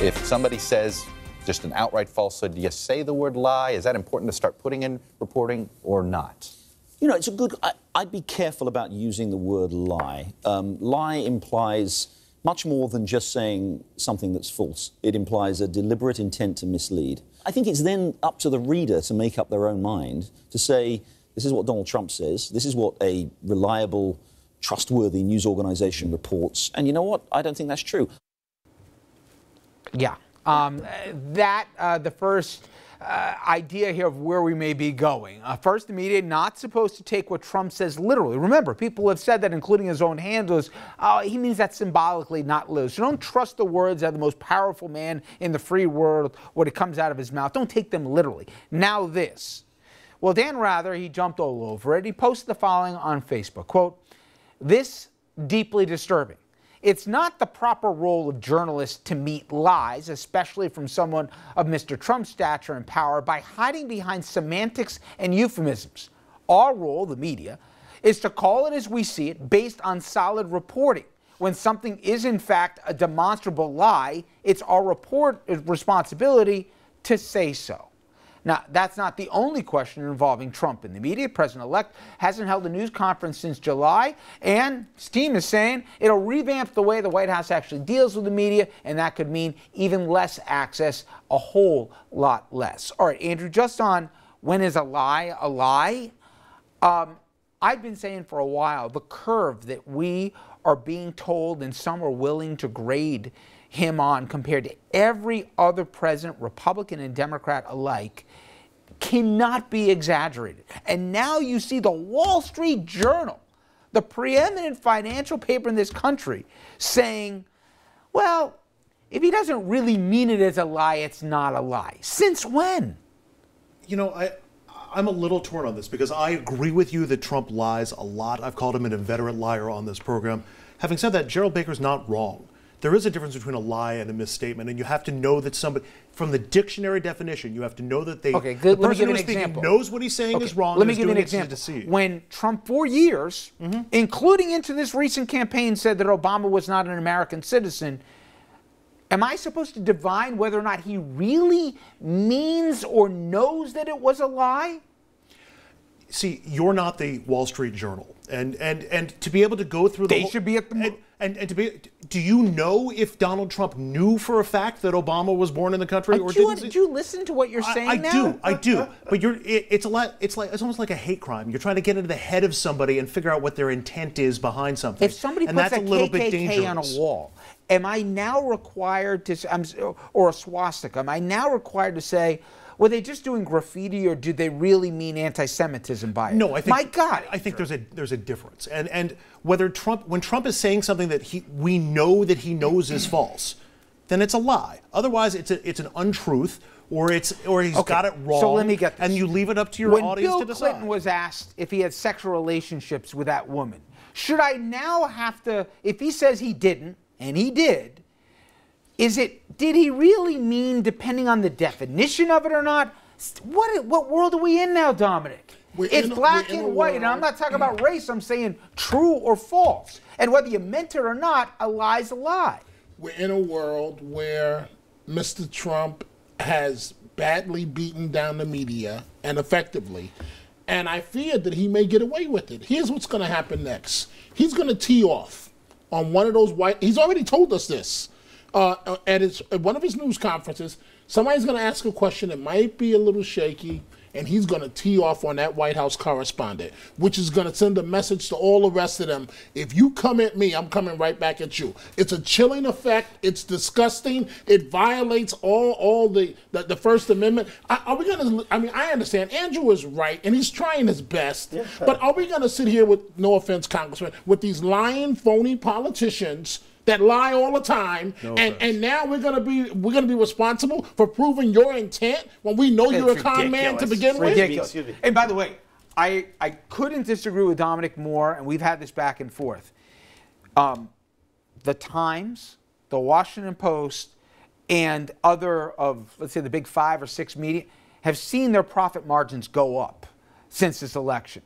If somebody says just an outright falsehood, do you say the word lie? Is that important to start putting in reporting or not? You know, it's a good... I'd be careful about using the word lie. Lie implies much more than just saying something that's false. It implies a deliberate intent to mislead. I think it's then up to the reader to make up their own mind, to say, this is what Donald Trump says, this is what a reliable, trustworthy news organization reports, and you know what? I don't think that's true. Yeah. The first idea here of where we may be going. First, the media not supposed to take what Trump says literally. Remember, people have said that, including his own handlers. He means that symbolically, not literally. So don't trust the words of the most powerful man in the free world when it comes out of his mouth. Don't take them literally. Now this. Well, Dan Rather, he jumped all over it. He posted the following on Facebook, quote, "This deeply disturbing. It's not the proper role of journalists to meet lies, especially from someone of Mr. Trump's stature and power, by hiding behind semantics and euphemisms. Our role, the media, is to call it as we see it based on solid reporting. When something is in fact a demonstrable lie, it's our responsibility to say so." Now, that's not the only question involving Trump and the media. President-elect hasn't held a news conference since July, and his team is saying it'll revamp the way the White House actually deals with the media, and that could mean even less access, a whole lot less. All right, Andrew, just on when is a lie a lie? I've been saying for a while the curve that we are being told and some are willing to grade him on compared to every other president, Republican and Democrat alike, cannot be exaggerated. And now you see the Wall Street Journal, the preeminent financial paper in this country, saying, well, if he doesn't really mean it as a lie, it's not a lie. Since when? You know, I'm a little torn on this because I agree with you that Trump lies a lot. I've called him an inveterate liar on this program. Having said that, Gerald Baker's not wrong. There is a difference between a lie and a misstatement, and you have to know that somebody, from the dictionary definition, you have to know that the person who's speaking knows what he's saying is wrong. Let me give you an example. When Trump, for years, including into this recent campaign, said that Obama was not an American citizen, am I supposed to divine whether or not he really means or knows that it was a lie? See, you're not the Wall Street Journal, and to be able to go through they should be at the and to be, do you know if Donald Trump knew for a fact that Obama was born in the country, or did you listen to what you're saying now? I do. But it's almost like a hate crime. You're trying to get into the head of somebody and figure out what their intent is behind something. If somebody puts a KKK on a wall, am I now required to, or a swastika, am I now required to say, were they just doing graffiti, or did they really mean anti-Semitism by it? No, I think. My God, I think there's a difference, and whether when Trump is saying something that we know that he knows is false, then it's a lie. Otherwise, it's an untruth, or he's got it wrong. So let me get this. And you leave it up to your audience to decide. When Bill Clinton was asked if he had sexual relationships with that woman, should I now have to? If he says he didn't, and he did. Did he really mean, depending on the definition of it or not? What world are we in now, Dominic? It's black and white, and I'm not talking about race. I'm saying true or false. And whether you meant it or not, a lie's a lie. We're in a world where Mr. Trump has badly beaten down the media, and effectively. And I fear that he may get away with it. Here's what's going to happen next. He's going to tee off on one of those he's already told us this. At one of his news conferences, somebody's going to ask a question that might be a little shaky, and he's going to tee off on that White House correspondent, which is going to send a message to all the rest of them. If you come at me, I'm coming right back at you. It's a chilling effect. It's disgusting. It violates all the First Amendment. Are we going to, I mean, I understand Andrew is right, and he's trying his best, but are we going to sit here with, no offense, Congressman, with these lying, phony politicians that lie all the time, and now we're gonna be responsible for proving your intent when we know you're a con man to begin with? Ridiculous. And by the way, I couldn't disagree with Dominic more, and we've had this back and forth. The Times, the Washington Post, and other of, let's say, the big 5 or 6 media have seen their profit margins go up since this election.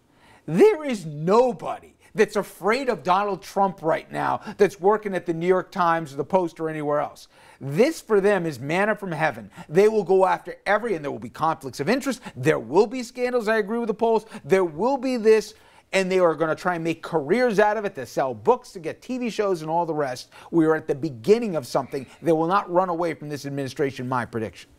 There is nobody that's afraid of Donald Trump right now, that's working at the New York Times or the Post or anywhere else. This for them is manna from heaven. They will go after and there will be conflicts of interest. There will be scandals. I agree with the polls. There will be this, and they are going to try and make careers out of it, to sell books, to get TV shows and all the rest. We are at the beginning of something. They will not run away from this administration, my prediction.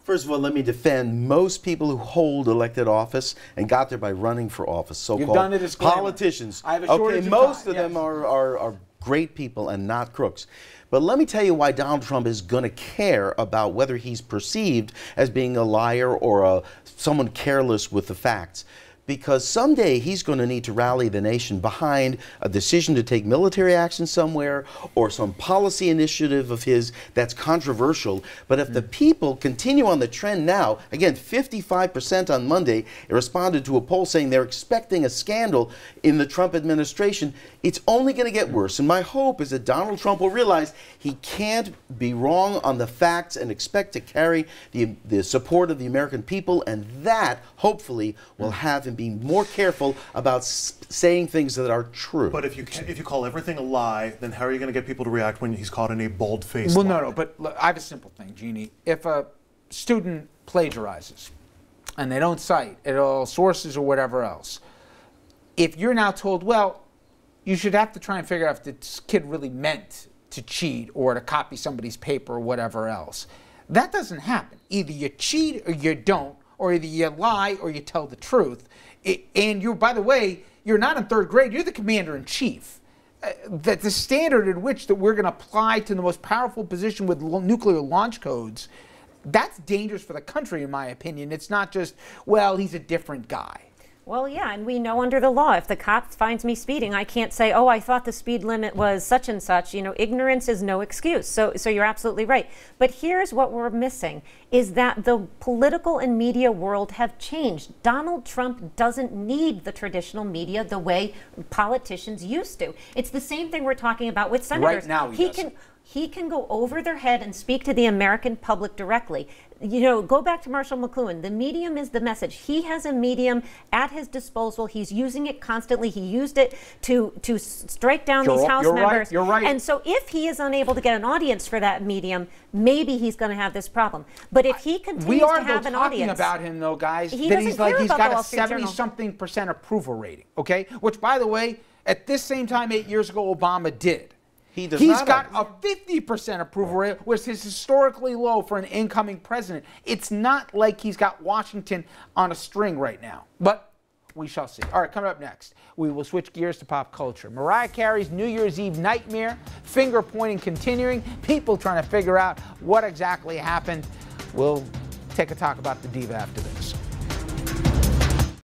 First of all, let me defend most people who hold elected office and got there by running for office, so-called politicians. I have a shortage of most time. of them are great people and not crooks. But let me tell you why Donald Trump is going to care about whether he's perceived as being a liar or someone careless with the facts. Because someday he's going to need to rally the nation behind a decision to take military action somewhere or some policy initiative of his that's controversial. But if the people continue on the trend now, again, 55% on Monday responded to a poll saying they're expecting a scandal in the Trump administration, it's only going to get worse. And my hope is that Donald Trump will realize he can't be wrong on the facts and expect to carry the support of the American people, and that, hopefully, will have him be more careful about saying things that are true. But if you call everything a lie, then how are you going to get people to react when he's caught in a bold-faced lie? No. But look, I have a simple thing, Jeannie. If a student plagiarizes and they don't cite at all sources or whatever else, if you're now told, well, you should have to try and figure out if this kid really meant to cheat or to copy somebody's paper or whatever else, that doesn't happen. Either you cheat or you don't, or either you lie or you tell the truth. And you, by the way, you're not in third grade, you're the commander-in-chief. That the standard in which that we're going to apply to the most powerful position with nuclear launch codes, that's dangerous for the country, in my opinion. It's not just, well, he's a different guy. Well, yeah, and we know under the law, if the cop finds me speeding, I can't say, oh, I thought the speed limit was such and such. You know, ignorance is no excuse. So you're absolutely right. But here's what we're missing, is that the political and media world have changed. Donald Trump doesn't need the traditional media the way politicians used to. It's the same thing we're talking about with senators. Right now he can go over their head and speak to the American public directly. You know, go back to Marshall McLuhan. The medium is the message. He has a medium at his disposal. He's using it constantly. He used it to strike down these House members. You're right. And so if he is unable to get an audience for that medium, maybe he's going to have this problem. But if he continues to have an audience... We are talking about him, though, guys, he that he's got a 70-something% approval rating, okay? Which, by the way, at this same time 8 years ago, Obama did. He's got a 50% approval rate, which is historically low for an incoming president. It's not like he's got Washington on a string right now, but we shall see. All right, coming up next, we will switch gears to pop culture. Mariah Carey's New Year's Eve nightmare, finger pointing continuing, people trying to figure out what exactly happened. We'll take a talk about the diva after this.